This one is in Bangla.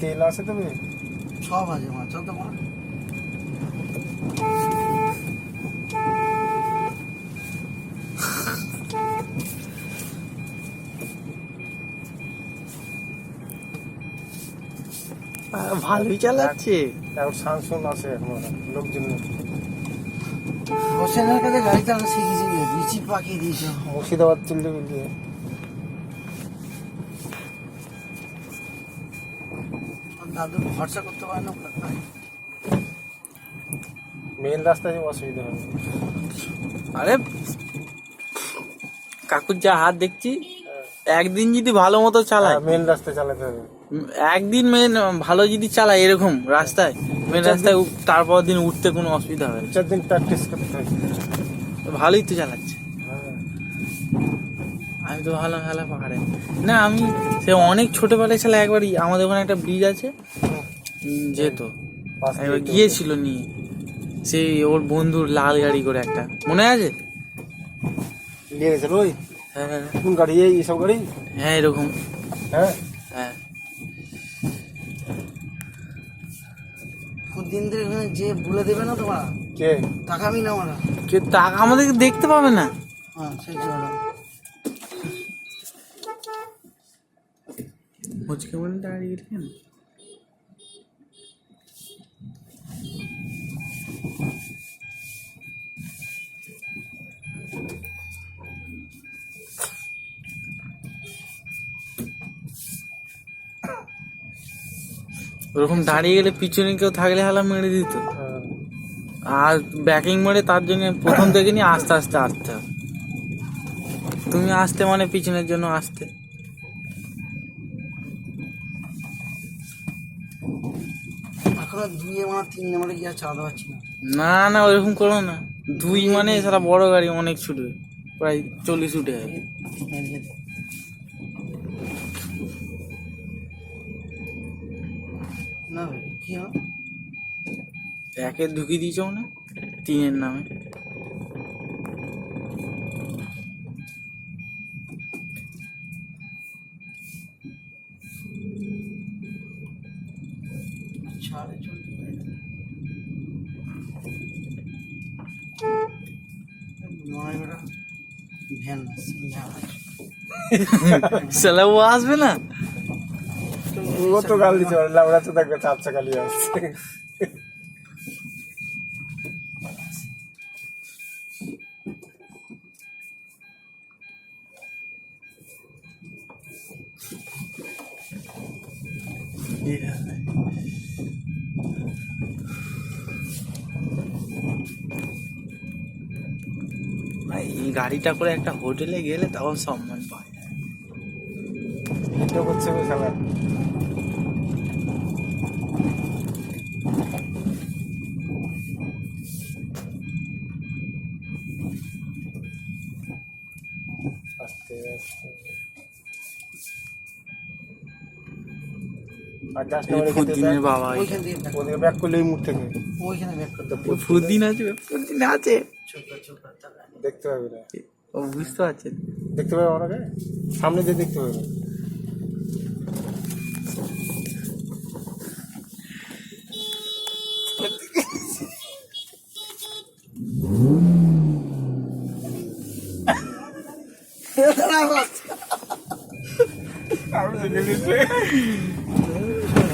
তেল আছে তুমি সব আছে মা, চল তো মা। ভালোই চালাচ্ছে এখন সানসুন আছে এখন লোকজন নেই। হোসেনের কাছে গাড়ি চালানো শিখেছি, বিচি পাকিয়ে দিয়েছ। মুর্শিদাবাদ চলতে গেলে দাদুর ভরসা করতে পারে না। মেন রাস্তায় অসুবিধা হবে। আরে কাকুর যা হাত দেখছি, একদিন যদি ভালো মতো চালায়, মেন রাস্তায় চালাতে হবে। একদিন মেন ভালো যদি চালায় এরকম রাস্তায়, মেন রাস্তায় তারপর দিন উঠতে কোনো অসুবিধা হবে না। 4 দিন প্র্যাকটিস করতে হবে। ভালোই তো চালাচ্ছে। হ্যাঁ। আমি তো ভালো খেলা পাহাড়ে না, আমি সে অনেক ছোটবেলায় ছেলে একবারই আমাদের ওখানে একটা ব্রিজ আছে যেত, একবার গিয়েছিল নিয়ে, সেই ওর বন্ধুর লাল গাড়ি করে একটা, মনে আছে? নিয়ে গেছিল ওই হ্যাঁ কোন গাড়ি, এইসব গাড়ি? হ্যাঁ এরকম। হ্যাঁ হ্যাঁ দিন ধরে যে বলে দেবে না তোমার কে তাকাবি না আমরা। কে টাকা আমাদেরকে দেখতে পাবে না। হ্যাঁ সেই জন্য মুচকে মনে দাঁড়িয়ে গেলেন। ওরকম দাঁড়িয়ে গেলে পিছনে কেউ থাকলে হালা মেরে দিত। হ্যাঁ। আর ব্যাকিং মেরে তার জন্য প্রথম থেকে নিয়ে আস্তে আস্তে আসতে হবে। তুমি আসতে মানে পিছনের জন্য আসতে। এখন 2 মানে 3 নাম্বারে গিয়ে চালাতে পারছি না। না না ওইরকম করো না, 2 মানে সারা বড় গাড়ি অনেক ছুটবে, প্রায় 40 উঠে যাবে। না ভাই কি হয়, একে ঢুকিয়ে দিয়েছ না 3-এর নামে। ছাড়ে চলতে পারে না। নয় বেটা ভ্যান আসছে, জাহাজ। সালা ও আসবে না। ও তো গাল দিচ্ছে, লাউড়া তো দেখবে 4 চাকা নিয়ে আসছে। এই গাড়িটা করে একটা হোটেলে গেলে তখন সম্মান পায়। ভিডিও করছে গো শালা। আস্তে আস্তে আর যাস না ওই ফুদিনের বাবা, ওইখান দিয়ে back ওদিকে ব্যাক করলে এই মুখ থেকে ওইখানে ব্যাক করতে ফুদিন আছে, ফুদিন আছে, ছোট ছোট টাকা দেখতে পাবে না। ও বুঝতে পারছেন। দেখতে পাবে ওনাকে সামনে দিয়ে দেখতে পাবে। আমি